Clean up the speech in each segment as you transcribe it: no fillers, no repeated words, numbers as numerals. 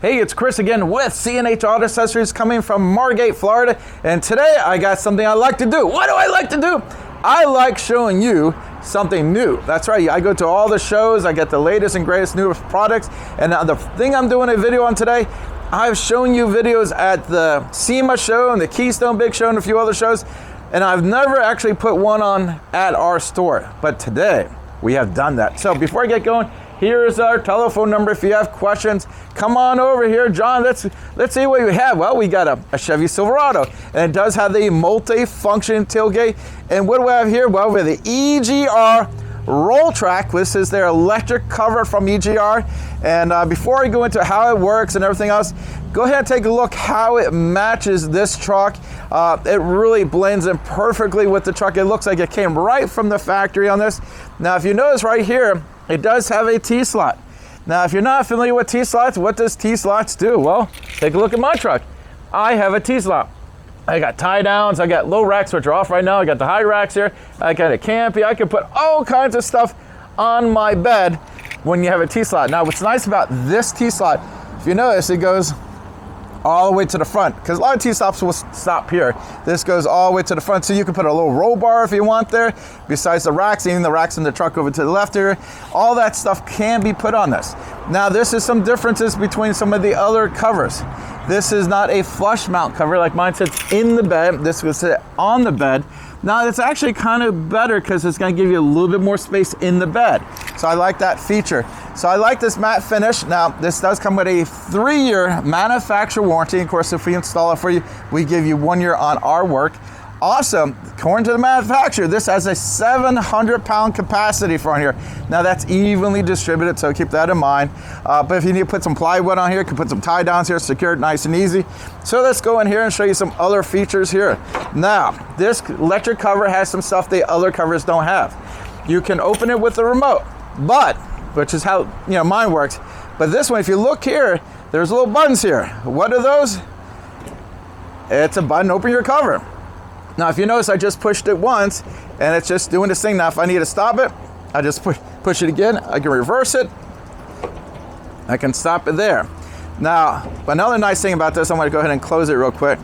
Hey, it's Chris again with C&H Auto Accessories coming from Margate, Florida. And today I got something I like to do. What do I like to do? I like showing you something new. That's right, I go to all the shows, I get the latest and greatest newest products. And now the thing I'm doing a video on today, I've shown you videos at the SEMA show and the Keystone Big Show and a few other shows. And I've never actually put one on at our store. But today we have done that. So before I get going, here's our telephone number. If you have questions, come on over here. John, let's see what we have. Well, we got a Chevy Silverado, and it does have the multi-function tailgate. And what do we have here? Well, we have the EGR RollTrac. This is their electric cover from EGR. And before I go into how it works and everything else, go ahead and take a look how it matches this truck. It really blends in perfectly with the truck. It looks like it came right from the factory on this. Now, if you notice right here, it does have a T-slot. Now, if you're not familiar with T-slots, what does T-slots do? Well, take a look at my truck. I have a T-slot. I got tie downs, I got low racks, which are off right now. I got the high racks here. I got a campy. I can put all kinds of stuff on my bed when you have a T-slot. Now, what's nice about this T-slot, if you notice, it goes all the way to the front, because a lot of T-slots will stop here. This goes all the way to the front, so you can put a little roll bar if you want there, besides the racks, even the racks in the truck over to the left here. All that stuff can be put on this. Now, this is some differences between some of the other covers. This is not a flush mount cover like mine sits in the bed. This will sit on the bed. Now, it's actually kind of better because it's going to give you a little bit more space in the bed. So I like that feature. So I like this matte finish. Now, this does come with a 3-year manufacturer warranty. Of course, if we install it for you, we give you 1 year on our work. Also, according to the manufacturer, this has a 700-pound capacity for on here. Now, that's evenly distributed, so keep that in mind. But if you need to put some plywood on here, you can put some tie downs here, secure it nice and easy. So let's go in here and show you some other features here. Now, this electric cover has some stuff the other covers don't have. You can open it with the remote, which is how mine works. But this one, if you look here, there's little buttons here. What are those? It's a button, open your cover. Now, if you notice, I just pushed it once, and it's just doing this thing. Now, if I need to stop it, I just push it again. I can reverse it. I can stop it there. Now, another nice thing about this, I'm going to go ahead and close it real quick.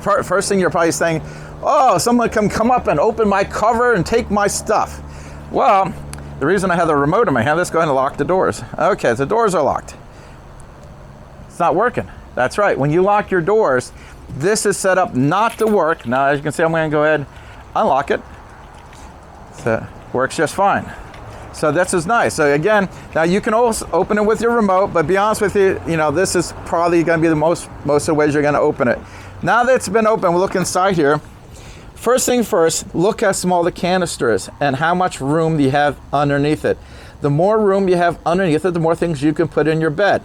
First thing you're probably saying, oh, someone can come up and open my cover and take my stuff. Well, the reason I have the remote in my hand, let's go ahead and lock the doors. Okay, the doors are locked. It's not working. That's right. When you lock your doors, this is set up not to work. Now, as you can see, I'm going to go ahead and unlock it. So it works just fine. So this is nice. So again, now you can also open it with your remote, but be honest with you, this is probably going to be the most of the ways you're going to open it. Now that it's been open, we'll look inside here. First thing first, look how small the canister is and how much room you have underneath it. The more room you have underneath it, the more things you can put in your bed.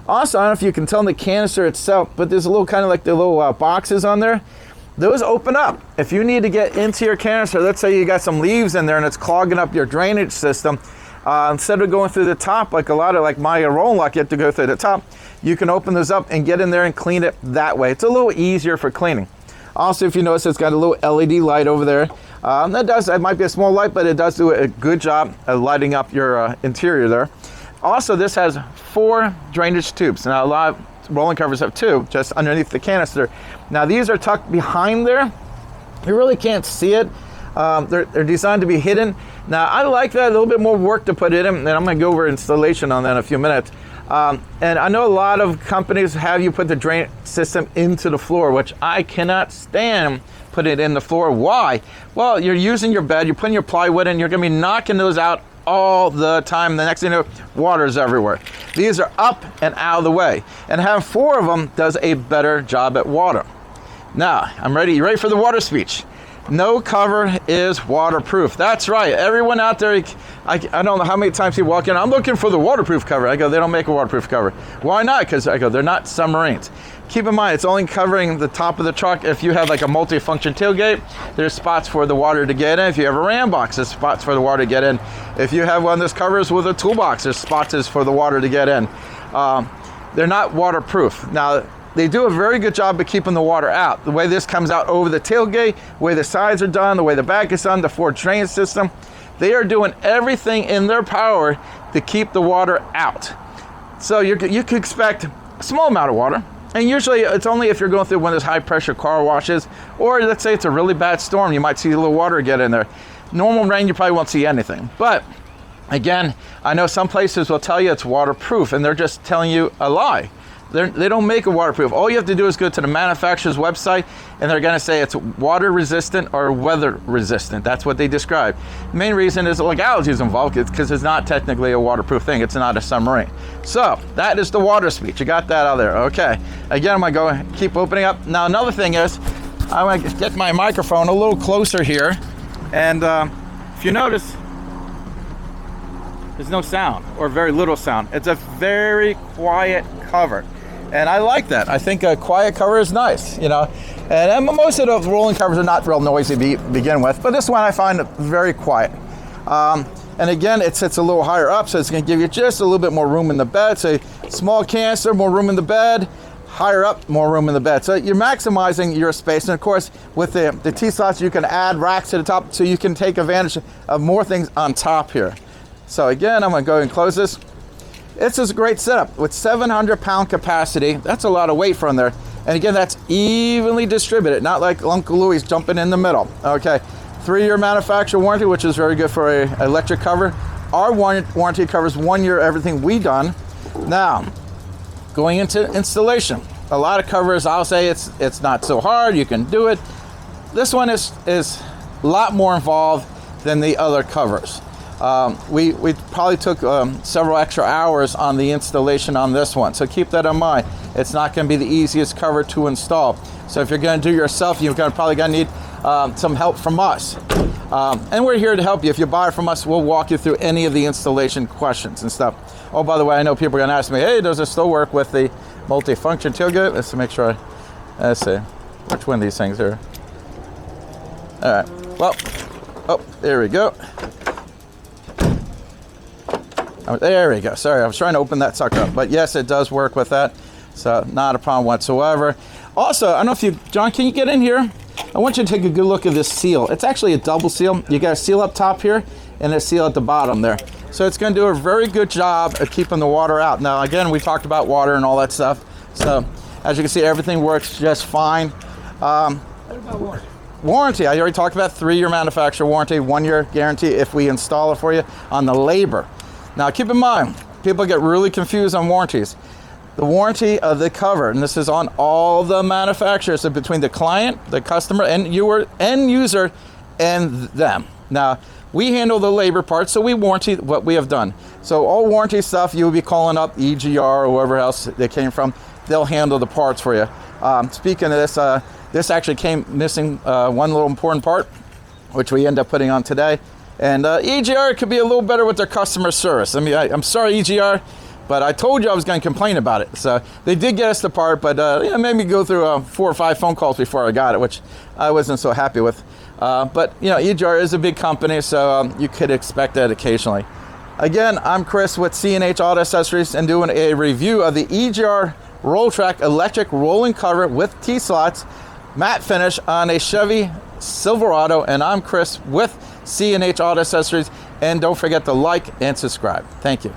Also, I don't know if you can tell in the canister itself, but there's a little kind of like the little boxes on there. Those open up. If you need to get into your canister, let's say you got some leaves in there and it's clogging up your drainage system, instead of going through the top like my RollTrac, you have to go through the top, you can open those up and get in there and clean it that way. It's a little easier for cleaning. Also, if you notice, it's got a little LED light over there. It might be a small light, but it does do a good job of lighting up your interior there. Also, this has 4 drainage tubes. Now, a lot of rolling covers have 2, just underneath the canister. Now, these are tucked behind there. You really can't see it. They're designed to be hidden. Now, I like that, a little bit more work to put in them, and I'm going to go over installation on that in a few minutes. And I know a lot of companies have you put the drain system into the floor, which I cannot stand put it in the floor. Why? Well, you're using your bed, you're putting your plywood in, you're going to be knocking those out all the time. The next thing you know, water's everywhere. These are up and out of the way. And having 4 of them does a better job at water. Now, I'm ready. You ready for the water speech? No cover is waterproof. That's right. Everyone out there, I don't know how many times you walk in, I'm looking for the waterproof cover. I go, they don't make a waterproof cover. Why not? Because I go, they're not submarines. Keep in mind, it's only covering the top of the truck. If you have like a multi-function tailgate, there's spots for the water to get in. If you have a ram box, there's spots for the water to get in. If you have one of those covers with a toolbox, there's spots for the water to get in. They're not waterproof. Now, they do a very good job of keeping the water out. The way this comes out over the tailgate, the way the sides are done, the way the back is done, the 4 drain system, they are doing everything in their power to keep the water out. So you can expect a small amount of water. And usually it's only if you're going through one of those high pressure car washes, or let's say it's a really bad storm, you might see a little water get in there. Normal rain, you probably won't see anything. But again, I know some places will tell you it's waterproof, and they're just telling you a lie. They don't make it waterproof. All you have to do is go to the manufacturer's website, and they're going to say it's water resistant or weather resistant. That's what they describe. The main reason is legality is involved because it's not technically a waterproof thing. It's not a submarine. So that is the water speech. You got that out there. Okay. Again, I'm going to go and keep opening up. Now, another thing is I'm going to get my microphone a little closer here. And if you notice, there's no sound or very little sound. It's a very quiet cover. And I like that. I think a quiet cover is nice, you know. And most of the rolling covers are not real noisy to begin with, but this one I find very quiet. And again, it sits a little higher up, so it's going to give you just a little bit more room in the bed. So small canister, more room in the bed. Higher up, more room in the bed. So you're maximizing your space. And of course, with the T-slots, you can add racks to the top, so you can take advantage of more things on top here. So again, I'm going to go and close this. It's a great setup with 700-pound capacity. That's a lot of weight from there. And again, that's evenly distributed, not like Uncle Louie's jumping in the middle. Okay, 3-year manufacturer warranty, which is very good for an electric cover. Our warranty covers 1 year everything we done. Now, going into installation, a lot of covers, I'll say it's not so hard. You can do it. This one is a lot more involved than the other covers. We probably took several extra hours on the installation on this one, so keep that in mind. It's not going to be the easiest cover to install. So if you're going to do it yourself, you're probably going to need some help from us. And we're here to help you. If you buy it from us, we'll walk you through any of the installation questions and stuff. Oh, by the way, I know people are going to ask me, hey, does it still work with the multi-function tailgate? Let's make sure. Let's see. Which one of these things here? All right. Well, oh, there we go. There we go. Sorry, I was trying to open that sucker up. But yes, it does work with that. So not a problem whatsoever. Also, I don't know if you, John, can you get in here? I want you to take a good look at this seal. It's actually a double seal. You got a seal up top here and a seal at the bottom there. So it's going to do a very good job at keeping the water out. Now, again, we talked about water and all that stuff. So as you can see, everything works just fine. What about warranty? Warranty, I already talked about 3-year manufacturer warranty, 1-year guarantee if we install it for you on the labor. Now, keep in mind, people get really confused on warranties. The warranty of the cover, and this is on all the manufacturers, so between the client, the customer, and your end user, and them. Now, we handle the labor part, so we warranty what we have done. So all warranty stuff, you will be calling up EGR or whoever else they came from. They'll handle the parts for you. Speaking of this, this actually came missing one little important part, which we end up putting on today. And EGR could be a little better with their customer service. I mean, I'm sorry, EGR, but I told you I was going to complain about it. So they did get us the part, but it made me go through 4 or 5 phone calls before I got it, which I wasn't so happy with. But, you know, EGR is a big company, so you could expect that occasionally. Again, I'm Chris with C&H Auto Accessories and doing a review of the EGR RollTrac electric rolling cover with T-slots, matte finish on a Chevy Silverado. And I'm Chris with C&H Auto Accessories. And don't forget to like and subscribe. Thank you.